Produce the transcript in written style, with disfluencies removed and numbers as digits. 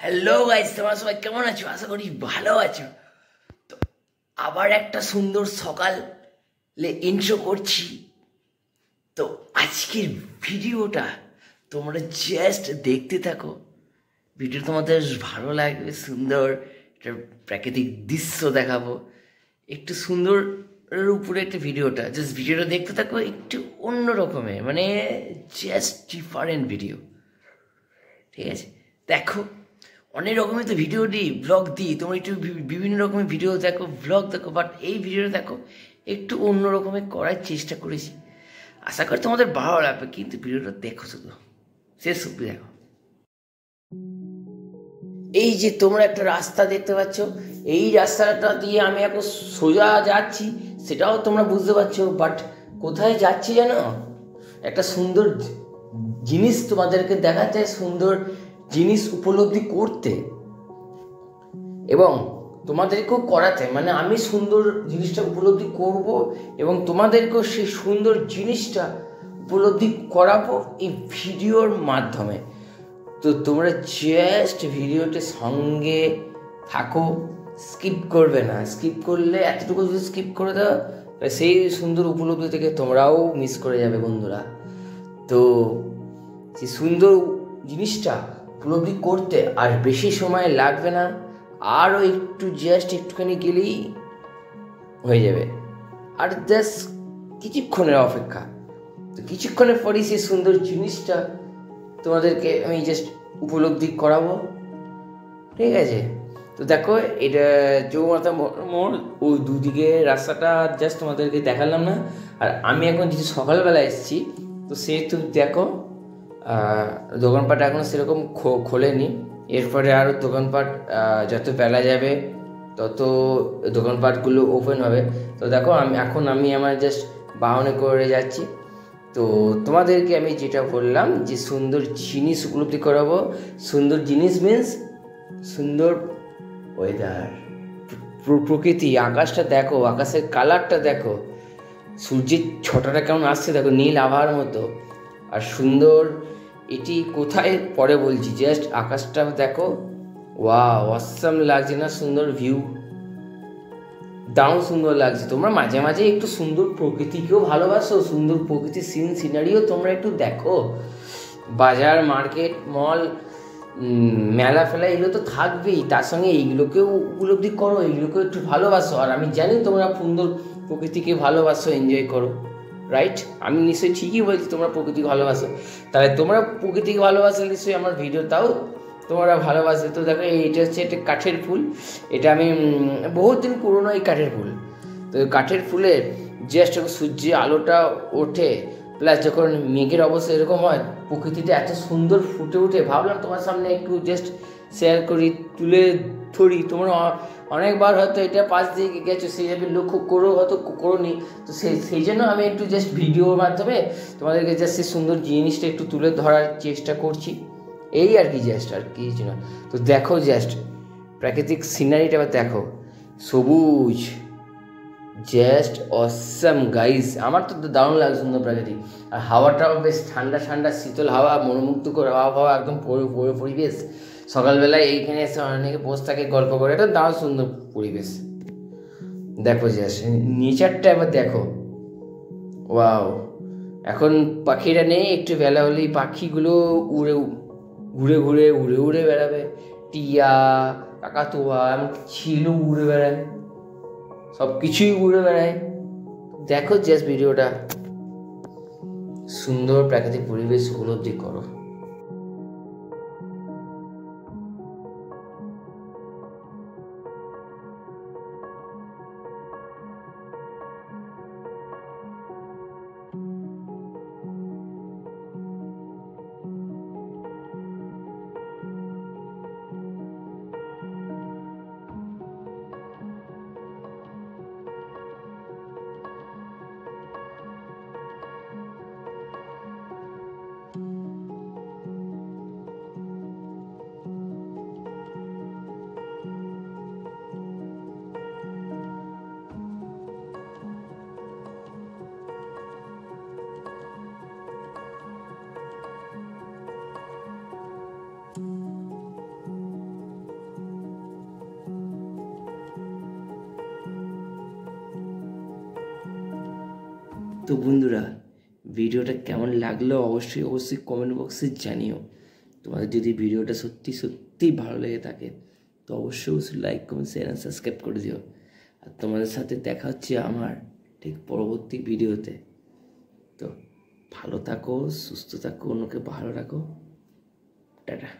Hello guys, তোমরা সবাই কেমন আছো? আশা করি ভালো আছো। তো আবার একটা সুন্দর সকালে ইন্ট্রো করছি। তো আজকের ভিডিওটা তোমরা জাস্ট দেখতে থাকো। ভিডিও তোমাদের ভালো লাগবে, সুন্দর একটা প্রাকৃতিক দৃশ্য দেখাবো, একটু সুন্দর উপরে একটা ভিডিওটা জাস্ট ভিডিওটা দেখতে থাকো, একটু অন্য রকমের, মানে জাস্ট ডিফারেন্ট ভিডিও। ঠিক আছে, দেখো অনেক রকমের তো ভিডিও দিই, ব্লগ দিই, তোমরা একটু বিভিন্ন রকমের ভিডিও দেখো, ব্লগ দেখো, বাট এই ভিডিওটা দেখো একটু অন্য রকমের করার চেষ্টা করেছি। আশা করি তোমাদের ভালো লাগবে, কিন্তু ভিডিওটা দেখো, শুধু শেষ অব্দি দেখো। এই যে তোমরা একটা রাস্তা দেখতে পাচ্ছ, এই রাস্তাটা দিয়ে আমি এখন সোজা যাচ্ছি, সেটাও তোমরা বুঝতে পারছো, বাট কোথায় যাচ্ছি জানো? একটা সুন্দর জিনিস তোমাদেরকে দেখাচ্ছে, সুন্দর জিনিস উপলব্ধি করতে এবং তোমাদেরকেও করাতে, মানে আমি সুন্দর জিনিসটা উপলব্ধি করব এবং তোমাদেরকেও সেই সুন্দর জিনিসটা উপলব্ধি করাবো এই ভিডিওর মাধ্যমে। তো তোমরা জাস্ট ভিডিওটির সঙ্গে থাকো, স্কিপ করবে না। স্কিপ করলে, এতটুকু যদি স্কিপ করে দাও, সেই সুন্দর উপলব্ধি থেকে তোমরাও মিস করে যাবে বন্ধুরা। তো সেই সুন্দর জিনিসটা উপলব্ধি করতে আর বেশি সময় লাগবে না, আরও একটু জাস্ট একটুখানি গেলেই হয়ে যাবে, আর জাস্ট কিছুক্ষণের অপেক্ষা। তো কিছুক্ষণের পরেই সেই সুন্দর জিনিসটা তোমাদেরকে আমি জাস্ট উপলব্ধি করাবো, ঠিক আছে? তো দেখো, এটা চৌমাথা মোড়, ওই দুদিকে রাস্তাটা জাস্ট তোমাদেরকে দেখালাম না। আর আমি এখন যেহেতু সকালবেলা এসেছি, তো সেহেতু দেখো দোকানপাট এখনও সেরকম খোলেনি। এরপরে আরও দোকানপাট যত বেলা যাবে তত দোকানপাটগুলো ওপেন হবে। তো দেখো আমি আমার জাস্ট বাহনে করে যাচ্ছি। তো তোমাদেরকে আমি যেটা বললাম যে সুন্দর জিনিস উপলব্ধি করাবো। সুন্দর জিনিস মিন্স সুন্দর ওয়েদার, প্রকৃতি, আকাশটা দেখো, আকাশের কালারটা দেখো, সূর্যের ছটাটা কেমন আসছে দেখো, নীল আভার মতো। আর সুন্দর, এটি কোথায় পরে বলছি, জাস্ট আকাশটা দেখো, ওয়াও অসাম লাগছে না? সুন্দর ভিউ, দারুণ সুন্দর লাগছে। তোমরা মাঝে মাঝে একটু সুন্দর প্রকৃতিকেও ভালোবাসো, সুন্দর প্রকৃতির সিনারিও তোমরা একটু দেখো। বাজার, মার্কেট, মল, মেলা ফেলা এগুলো তো থাকবেই, তার সঙ্গে এইগুলোকেও উপলব্ধি করো, এইগুলোকেও একটু ভালোবাসো। আর আমি জানি তোমরা সুন্দর প্রকৃতিকে ভালোবাসো, এনজয় করো, রাইট? আমি নিশ্চয়ই ঠিকই বলছি, তোমরা প্রকৃতিকে ভালোবাসো। তাহলে তোমরা প্রকৃতিকে ভালোবাসলে নিশ্চয়ই আমার ভিডিওটাও তোমরা ভালোবাসে। তো দেখো, এইটা হচ্ছে একটা কাঠের ফুল। এটা আমি বহুত দিন পুরনো এই কাঠের ফুল। তো কাঠের ফুলের জাস্ট যখন সূর্যের আলোটা ওঠে, প্লাস যখন মেঘের অবস্থা এরকম হয়, প্রকৃতিটা এত সুন্দর ফুটে উঠে, ভাবলাম তোমার সামনে একটু জাস্ট শেয়ার করি, তুলে ধরি। তোমরা অনেকবার হয়তো এটা পাশ দিয়ে গেছো, সেইভাবে লক্ষ্য করেও হয়তো করোনি। তো সেই জন্য আমি একটু জাস্ট ভিডিওর মাধ্যমে তোমাদেরকে জাস্ট সেই সুন্দর জিনিসটা একটু তুলে ধরার চেষ্টা করছি, এই আর কি, জাস্ট আর কিছু না। তো দেখো জাস্ট প্রাকৃতিক সিনারিটা দেখো, সবুজ, জাস্ট অসাম গাইস। আমার তো দারুণ লাগে সুন্দর প্রাকৃতিক। আর হাওয়াটাও বেশ ঠান্ডা ঠান্ডা, শীতল হাওয়া, মনোমুগ্ধকর হাওয়া, একদম পরিবেশ। সকালবেলায় এইখানে এসে অনেকে বসে থাকে, গল্প করে, এটা দারুণ সুন্দর পরিবেশ। দেখো জাস্ট নেচারটা এবার দেখো, ওয়াও। এখন পাখিরা নেই, একটু বেলা হলেই পাখিগুলো উড়ে বেড়াবে। টিয়া, কাকাতুয়া, এমনকি চিলও উড়ে বেড়ায়, সব কিছুই উড়ে বেড়ায়। দেখো জাস্ট ভিডিওটা, সুন্দর প্রাকৃতিক পরিবেশ উপলব্ধি করো। তো বন্ধুরা, ভিডিওটা কেমন লাগলো অবশ্যই কমেন্ট বক্সে জানিও। তোমাদের যদি ভিডিওটা সত্যি সত্যি ভালো লেগে থাকে তো অবশ্যই লাইক কমেন্ট শেয়ার আর সাবস্ক্রাইব করে দিও। আর তোমাদের সাথে দেখা হচ্ছে আমার ঠিক পরবর্তী ভিডিওতে। তো ভালো থাকো, সুস্থ থাকো, অন্যকে ভালো রাখো। টাটা।